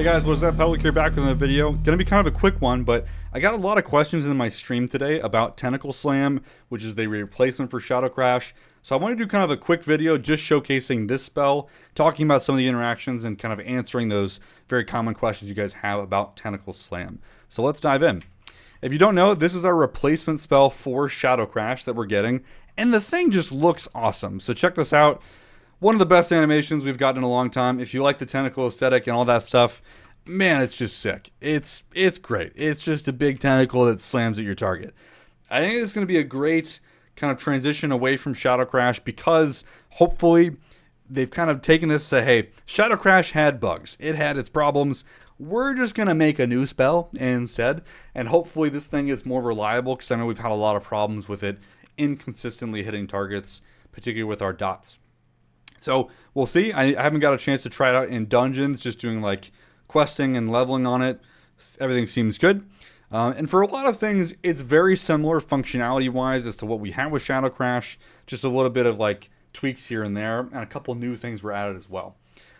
Hey guys, what's up? Public here, back with another video. Gonna be kind of a quick one, but I got a lot of questions in my stream today about Tentacle Slam, which is the replacement for Shadow Crash. So I want to do kind of a quick video just showcasing this spell, talking about some of the interactions and kind of answering those very common questions you guys have about Tentacle Slam. So let's dive in. If you don't know, this is our replacement spell for Shadow Crash that we're getting, and the thing just looks awesome. So check this out. One of the best animations we've gotten in a long time. If you like the tentacle aesthetic and all that stuff, man, it's just sick. It's great. It's just a big tentacle that slams at your target. I think it's going to be a great kind of transition away from Shadow Crash because hopefully they've kind of taken this and say, hey, Shadow Crash had bugs. It had its problems. We're just going to make a new spell instead. And hopefully this thing is more reliable because I know we've had a lot of problems with it inconsistently hitting targets, particularly with our dots. So we'll see. I haven't got a chance to try it out in dungeons, just doing like questing and leveling on it. Everything seems good. And for a lot of things, it's very similar functionality-wise as to what we have with Shadow Crash. Just a little bit of like tweaks here and there, and a couple new things were added as well.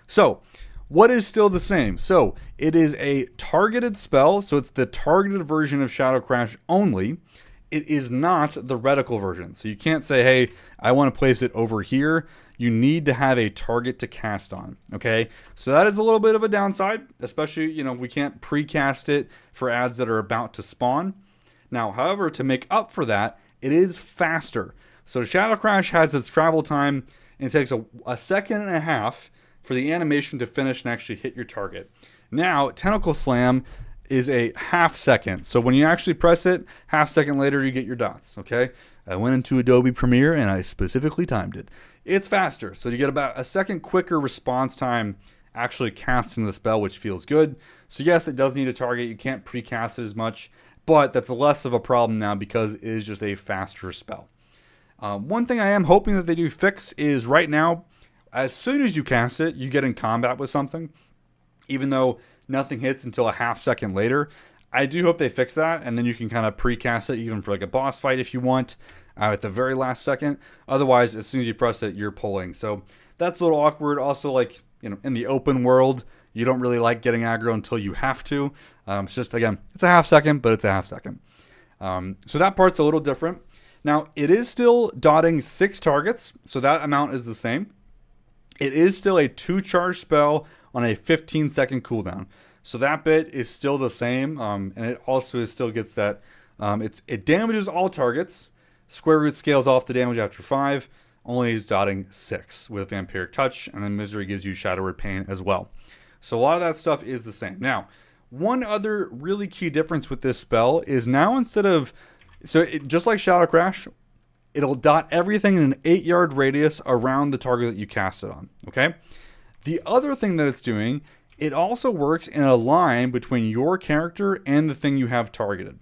So what is still the same? So it is a targeted spell, so it's the targeted version of Shadow Crash only. It is not the reticle version. So you can't say, hey, I want to place it over here. You need to have a target to cast on, okay? So that is a little bit of a downside, especially, we can't precast it for ads that are about to spawn. Now, however, to make up for that, it is faster. So Shadow Crash has its travel time, and it takes a second and a half for the animation to finish and actually hit your target. Now, Tentacle Slam is a half second. So when you actually press it, half second later, you get your dots, okay? I went into Adobe Premiere, and I specifically timed it. It's faster, so you get about a second quicker response time actually casting the spell, which feels good. So yes, it does need a target. You can't precast it as much, but that's less of a problem now because it is just a faster spell. One thing I am hoping that they do fix is right now, as soon as you cast it, you get in combat with something, even though nothing hits until a half second later. I do hope they fix that, and then you can kind of precast it even for like a boss fight if you want at the very last second. Otherwise, as soon as you press it, you're pulling. So that's a little awkward. Also, like, in the open world, you don't really like getting aggro until you have to. It's just, again, it's a half second, but it's a half second. So that part's a little different. Now, it is still dotting 6 targets, so that amount is the same. It is still a 2-charge spell on a 15-second cooldown. So that bit is still the same, and it also still gets that. It damages all targets. Square Root scales off the damage after 5. Only is dotting 6 with Vampiric Touch, and then Misery gives you Shadow Word Pain as well. So a lot of that stuff is the same. Now, one other really key difference with this spell is now instead of... just like Shadow Crash, it'll dot everything in an 8-yard radius around the target that you cast it on, okay? The other thing that it's doing, it also works in a line between your character and the thing you have targeted.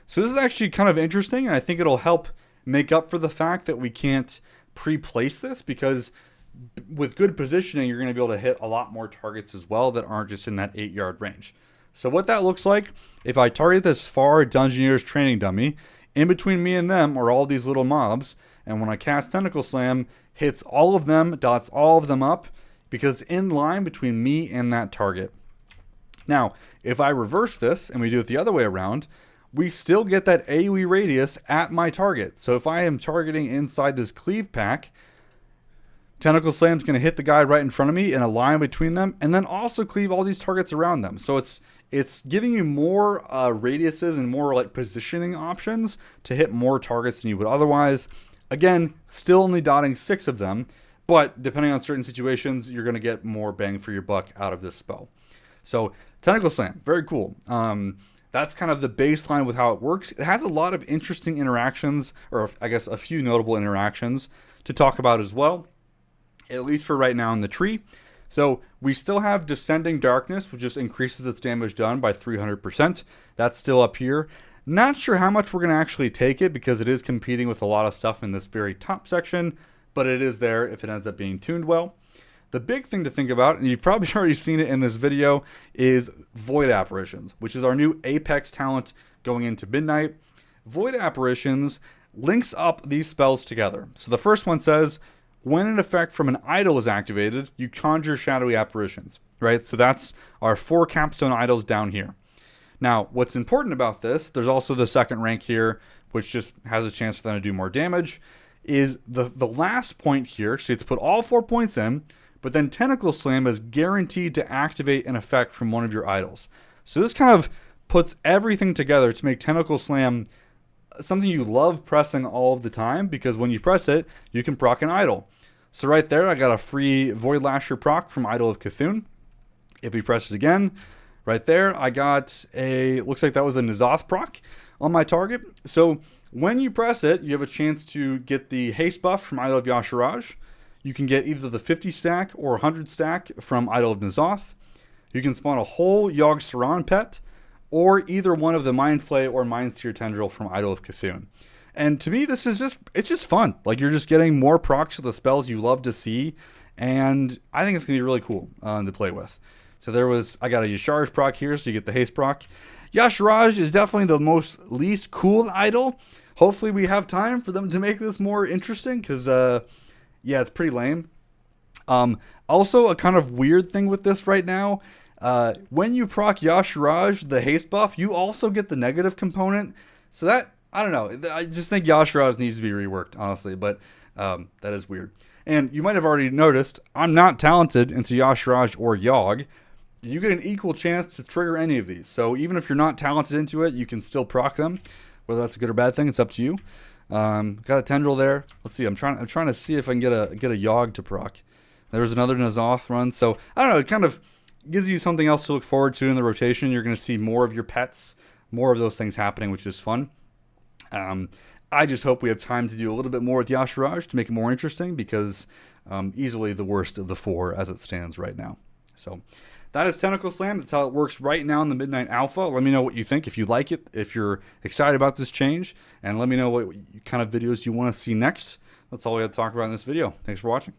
So this is actually kind of interesting, and I think it'll help make up for the fact that we can't pre-place this, because with good positioning, you're going to be able to hit a lot more targets as well that aren't just in that 8-yard range. So what that looks like, if I target this far Dungeoneer's training dummy, in between me and them are all these little mobs, and when I cast Tentacle Slam, hits all of them, dots all of them up, because it's in line between me and that target. Now, if I reverse this and we do it the other way around, we still get that AoE radius at my target. So if I am targeting inside this cleave pack, Tentacle Slam's going to hit the guy right in front of me in a line between them, and then also cleave all these targets around them. So it's giving you more radiuses and more like positioning options to hit more targets than you would otherwise. Again, still only dotting 6 of them, but depending on certain situations, you're going to get more bang for your buck out of this spell. So Tentacle Slam, very cool. That's kind of the baseline with how it works. It has a lot of interesting interactions, or I guess a few notable interactions to talk about as well, at least for right now in the tree. So we still have Descending Darkness, which just increases its damage done by 300%. That's still up here. Not sure how much we're going to actually take it because it is competing with a lot of stuff in this very top section, but it is there if it ends up being tuned well. The big thing to think about, and you've probably already seen it in this video, is Void Apparitions, which is our new Apex talent going into Midnight. Void Apparitions links up these spells together. So the first one says, when an effect from an idol is activated, you conjure shadowy apparitions. right? So that's our 4 capstone idols down here. Now, what's important about this, there's also the second rank here, which just has a chance for them to do more damage, is the last point here. So you have to put all 4 points in, but then Tentacle Slam is guaranteed to activate an effect from one of your idols. So this kind of puts everything together to make Tentacle Slam something you love pressing all of the time, because when you press it, you can proc an idol. So right there, I got a free Void Lasher proc from Idol of Cthulhu. If we press it again, right there, I got looks like that was a N'Zoth proc on my target. So when you press it, you have a chance to get the haste buff from Idol of Yasharaj. You can get either the 50 stack or 100 stack from Idol of N'Zoth. You can spawn a whole Yogg Saron pet, or either one of the Mind Flay or Mind Seer Tendril from Idol of Cthulhu. And to me, this is it's just fun. Like, you're just getting more procs with the spells you love to see, and I think it's going to be really cool to play with. So I got a Yasharaj proc here, so you get the haste proc. Yasharaj is definitely the least cool idol. Hopefully we have time for them to make this more interesting, because, yeah, it's pretty lame. Also, a kind of weird thing with this right now, when you proc Yasharaj, the haste buff, you also get the negative component. So that, I don't know, I just think Yasharaj needs to be reworked, honestly, but that is weird. And you might have already noticed, I'm not talented into Yasharaj or Yogg. You get an equal chance to trigger any of these. So even if you're not talented into it, you can still proc them. Whether that's a good or bad thing, it's up to you. Got a Tendril there. Let's see. I'm trying to see if I can get a Yogg to proc. There's another N'Zoth run. So I don't know. It kind of gives you something else to look forward to in the rotation. You're going to see more of your pets, more of those things happening, which is fun. I just hope we have time to do a little bit more with Yasharaj to make it more interesting, because easily the worst of the 4 as it stands right now. So that is Tentacle Slam. That's how it works right now in the Midnight Alpha. Let me know what you think, if you like it, if you're excited about this change, and let me know what kind of videos you want to see next. That's all we have to talk about in this video. Thanks for watching.